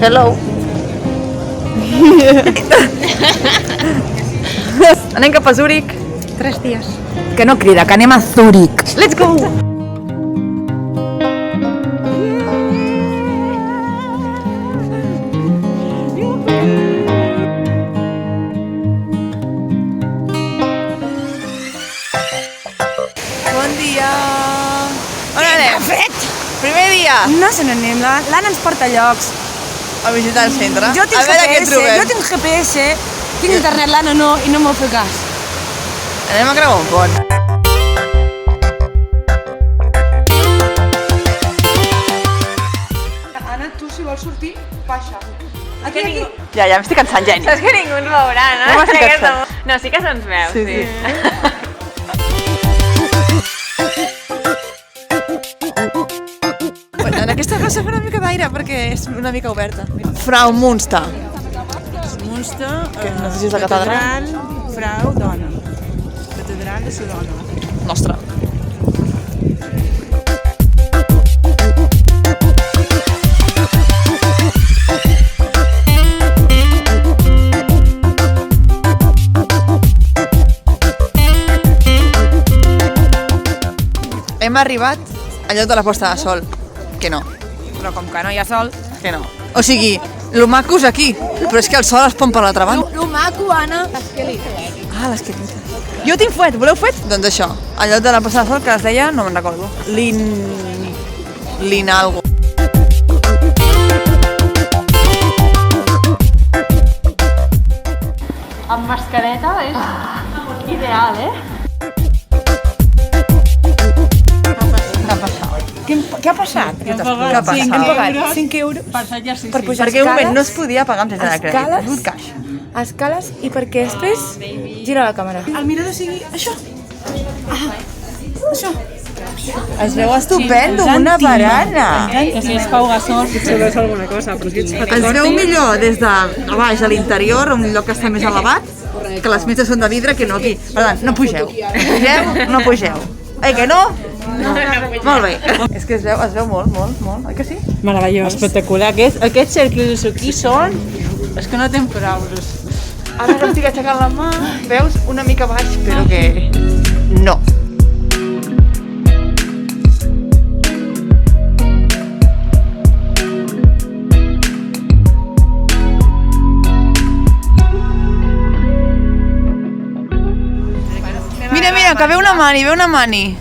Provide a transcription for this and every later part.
Hello. Anem cap a Zúrich. 3 dies. Que no crida, que anem a Zúrich. Let's go! Bon dia! On anem? Fred! Primer dia! No sé on anem, l'Anna ens porta a llocs. A visitar el centre. Jo tinc a veure què GPS, trobem. jo tinc GPS, tinc internet, l'Anna no, i no m'ho fa cas. Anem a creuar un pont. Anna, tu si vols sortir, baixa. Aquí, aquí. Ja m'estic cansant, Jenny. Saps que ningú ens veurà, no? No m'estic Aquesta- cansant. No, sí que se'ns veu, sí. En aquesta casa fa una mica d'aire perquè és una mica oberta. Frau Munster. Munster, Que no sé si és la catedral. Frau Dona. Catedral de sa dona. Nostra. Hem arribat al lloc de la posta de sol. Que no, Però com que no hi ha sol... que no. O sigui, lo maco és aquí, però és que el sol es pon per l'altra banda. Lo maco, Anna. Ah, l'esquelita. Jo tinc fuet, voleu fuet? Doncs això, al lloc de la posta de sol que es deia, no me'n recordo, Lin algo. Amb mascareta és ideal, eh? Què ha passat? Què ha passat? Hem pagat 5 euros per pujar Perquè un moment no es escales, podia pagar amb targeta de crèdit, escales? és un caix. escales i perquè després gira la càmera. El mirador sigui això. Això. Es veu estupendo, una barana. Que si és Pau Gasol. Es veu millor des de baix a l'interior, un lloc que està més elevat, que les meses són de vidre que no aquí. Per tant, no pugeu. Pugeu, no pugeu. Que no? No. Molt bé. És que es veu molt, oi que sí? Meravellós. Espectacular. Aquests cercles aquí són... És que no tenen paraules. Ara que estic aixecant la mà, veus una mica baix, però que no. Mira, que ve una mani.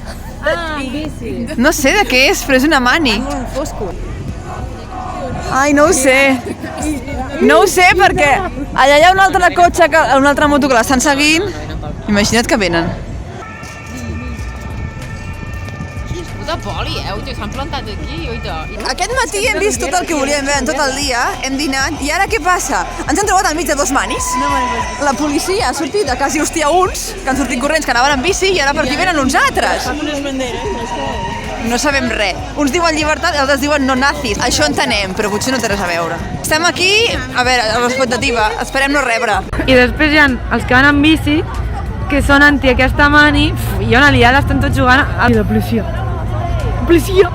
Ah, bici. No sé de què és, però és una mani. Ai, no ho sé. No ho sé perquè allà hi ha un altre cotxe, una altra moto que l'estan seguint. Imagina't que venen. De poli, s'han plantat aquí, oita. Aquest matí hem vist tot el que volíem veure en tot el dia, hem dinat, i ara què passa? Ens hem trobat al mig de 2 manis. La policia ha sortit a quasi hòstia uns, que han sortit corrents, que anaven en bici, i ara per aquí venen uns altres. No sabem res. Uns diuen llibertat i altres diuen no nazis. Això entenem, però potser no té res a veure. Estem aquí, a veure, a l'expectativa, esperem no rebre. I després hi ha els que van amb bici, que són anti aquesta mani, i hi ha una liada, estan tots jugant a la policia. Policia!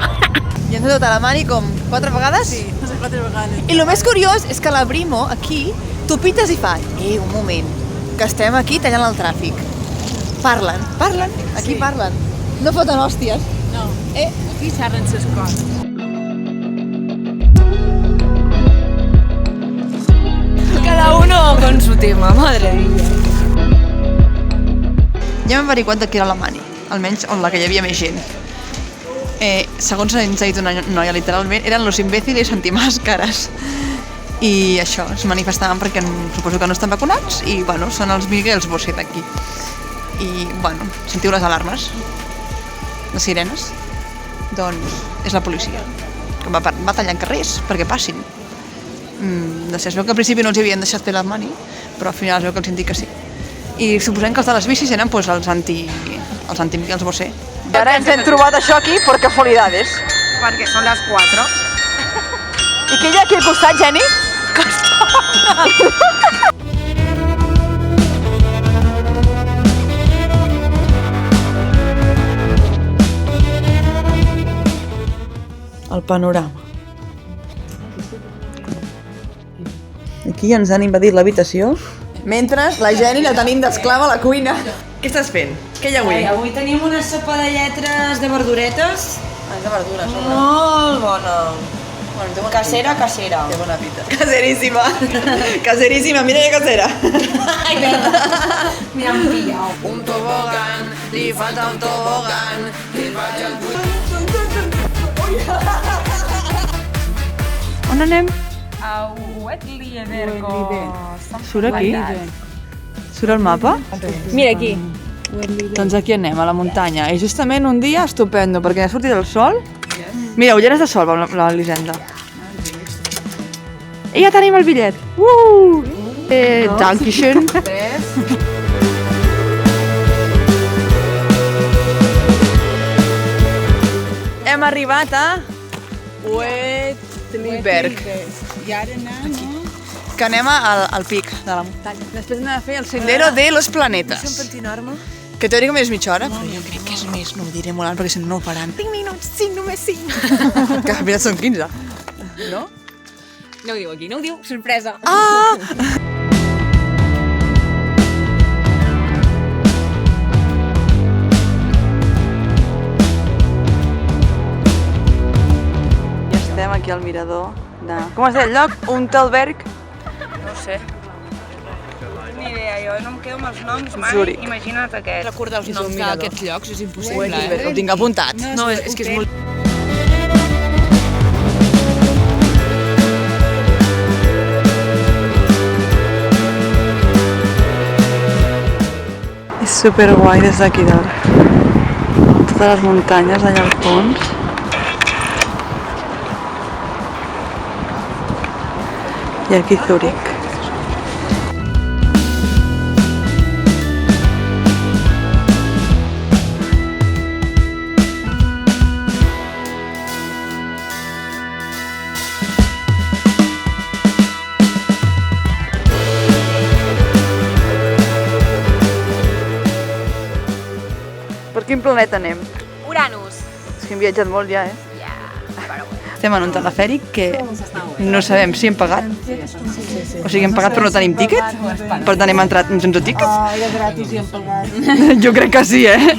I ens ha tot a la mani com 4 vegades? Sí, 4 vegades. I el més curiós és que la Brimo, aquí, tu pites i fa un moment, que estem aquí tallant el tràfic. Parlen, aquí parlen. No foten hòsties. No, aquí xerren ses coses. Cada uno con su tema, madre mía. Ja hem averiguat de qui era la mani, almenys on la que hi havia més gent. Segons ens ha dit una noia, literalment, eren los imbéciles antimàscares. I això, es manifestaven perquè suposo que no estan vacunats i, bueno, són els Miguels Bosé d'aquí. I, bueno, sentiu les alarmes? Les sirenes? Doncs és la policia, que va tallant carrers perquè passin. No sé, es veu que al principi no els havien deixat fer la mani, però al final es veu que els han dit que sí. I suposem que els de les bicis eren pues, els anti-Miguels Bosé. I ara ens hem trobat això aquí per casualidades. Perquè són les 4. I què hi ha aquí al costat, Jenny? El panorama. Aquí ens han invadit l'habitació. Mentre la Jenny la tenim d'esclava a la cuina. Què estàs fent? Què hi ha avui? Avui tenim una sopa de lletres de verduretes. És de verdures, Molt bona. Casera. Que bona pita. Caseríssima. Caseríssima, mira que casera. Ai, verda. M'han pillat. Un tobogán, li falta un tobogán, li vaig al... On anem? A Wetliedergo. Surt aquí? Surt el mapa? Mira aquí. Doncs aquí anem, a la muntanya. I justament un dia estupendo, perquè ha sortit el sol. Mira, ulleres de sol, l'Elisenda. I ja tenim el bitllet. Dankeschön. Hem arribat a Wetliberg. I ara anem, no? Que anem al pic de la muntanya. Després anem a fer el Sendero de los Planetes. Pentinar-me. Que teòricament és mitja hora, però jo crec que és més, no ho diré molt alt perquè si no ho faran. 5 minuts, 5, només 5. Que aviat són 15. No? No ho diu aquí, no ho diu. Sorpresa. Ah! Ja estem aquí al mirador de... Com es deia el lloc? Unterberg? No sé. Ni idea, jo no em quedo amb els noms mai. Zúrich. Imagina't aquest. Recordar els noms d'aquests llocs és impossible, Wetliberg, ho tinc apuntat. No, és que és molt... És superguai des d'aquí dalt. Totes les muntanyes allà al fons. I aquí Zúrich. Per quin planeta anem? Uranus. És que hem viatjat molt ja, eh? Estem en un telefèric que no sabem si hem pagat. O sigui, hem pagat però no tenim tíquet. Per tant, hem entrat sense tíquet. Era gratis i hem pagat. Jo crec que sí, eh?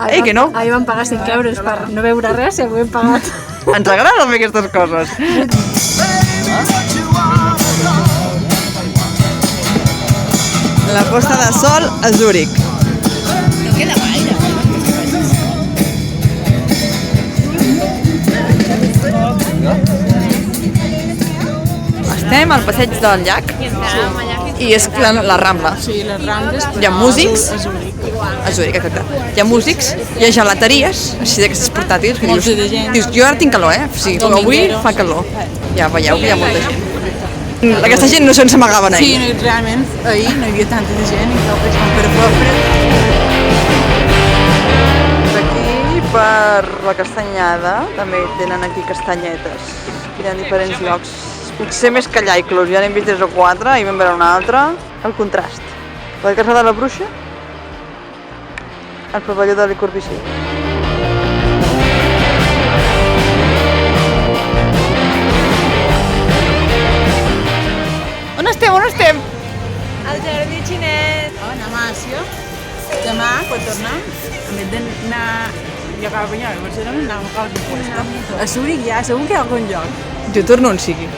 Ei, que no? Ahir vam pagar 5 euros per no veure res i avui hem pagat. Ens agrada fer aquestes coses. La posta de sol a Zúrich. No queda gaire. Estem al passeig del llac i és la Rambla. Sí, les Rambles, Hi ha músics, a Zúrich. a Zúrich, exacte. Hi ha músics, hi ha gelateries, així d'aquestes portàtils, que Molta de gent. dius, jo ara tinc calor, eh? O sigui, avui fa calor. Ja veieu que hi ha molta gent. Aquesta gent no se'ns amagaven Sí, ahir. no, realment, ahir no hi havia tanta de gent i tot és com per fora. Aquí, per la Castanyada, també tenen aquí castanyetes. Aquí hi ha diferents llocs. Potser més que allà inclús, ja n'hem vist 3 o 4 i vam veure un altre. El contrast. La Casa de la Bruixa, el pavelló de Le Corbusier. On estem? On estem? El jardí xinès. Anem a Àsia. Demà, quan tornem, en vez d'anar... Jo acabo de venir a Barcelona, anàvem a qualque puesto. A Zúrich ja, segur que hi ha algun lloc. Jo torno on sigui.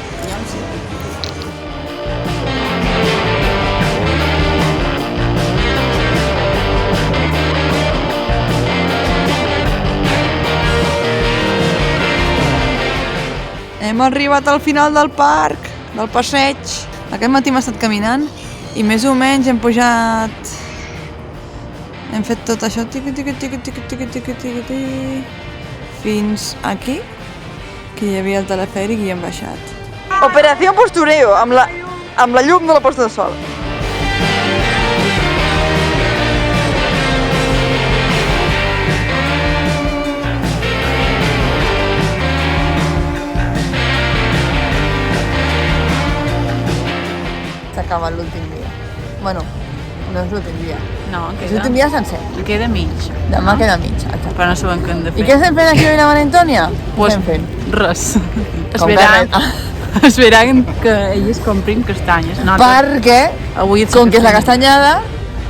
Hem arribat al final del parc, del passeig. Aquest matí hem estat caminant i més o menys hem pujat... Hem fet tot això fins aquí, que hi havia el telefèric i hem baixat. Operació postureo, amb la llum de la posta de sol. S'ha acabat l'últim dia. Bueno, no és l'últim dia. No, És l'últim dia sencer. Queda mig. Demà queda mig. Exacte. Però no sabem què hem de I fer. què estem fent aquí a la Maria Antònia? Pues, Què estem fent? res. Com Esperant. que res? esperant que elles comprin castanyes. No, Perquè, avui ets com que és la castanyada,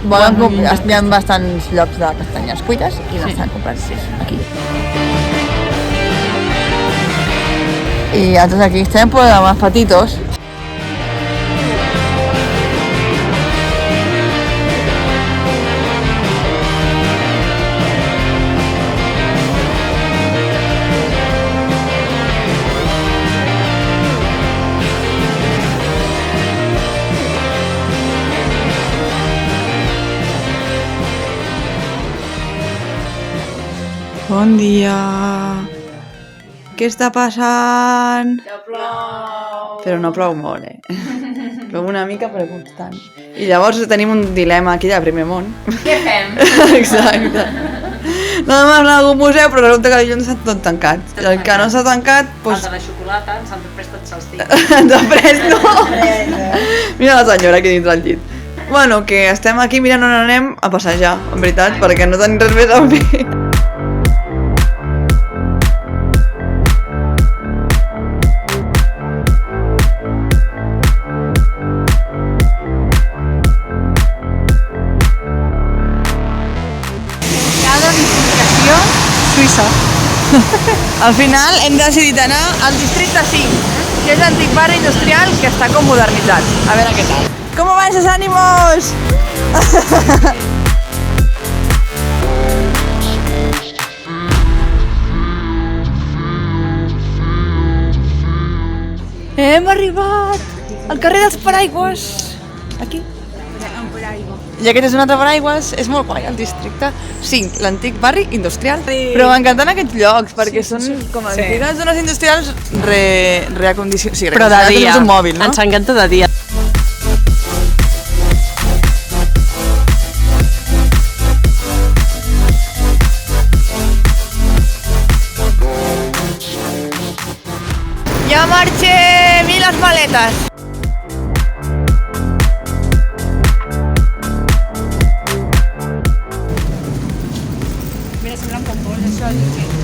volen Bon, hi ha bastants llocs de castanyes cuites i l'estan comprant aquí. I nosaltres aquí estem pues, amb els petitos. Bon dia. Què està passant? Que plou. Però no plou molt, Plou una mica però constant. I llavors tenim un dilema aquí de primer món. Què fem? Exacte. No demà anar a algun museu però resulta que dilluns està tot tancat. I el que no s'ha tancat, doncs... Els de la xocolata ens han pres tots els dies. ens ha pres, no? Mira la senyora aquí dins del llit. Bueno, que estem aquí mirant on anem a passejar, en veritat, perquè no tenim res més a fer. Suïssa. Al final hem decidit anar al districte 5, que és l'antic barri industrial que està com modernitzat. A veure què tal. ¿Cómo van esos ánimos? Hem arribat al carrer dels Paraigües. Aquí. I aquest és un altre paraigües, és molt guai el districte 5, l'antic barri industrial. Però m'encanten aquests llocs, perquè són com antigues zones industrials reacondicionades. Sí, Però de dia. És un mòbil, no? Ens encanta de dia. Ja marxem i les maletes.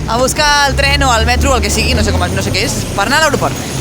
A buscar el tren o el metro o el que sigui, no sé què és, per anar a l'aeroport.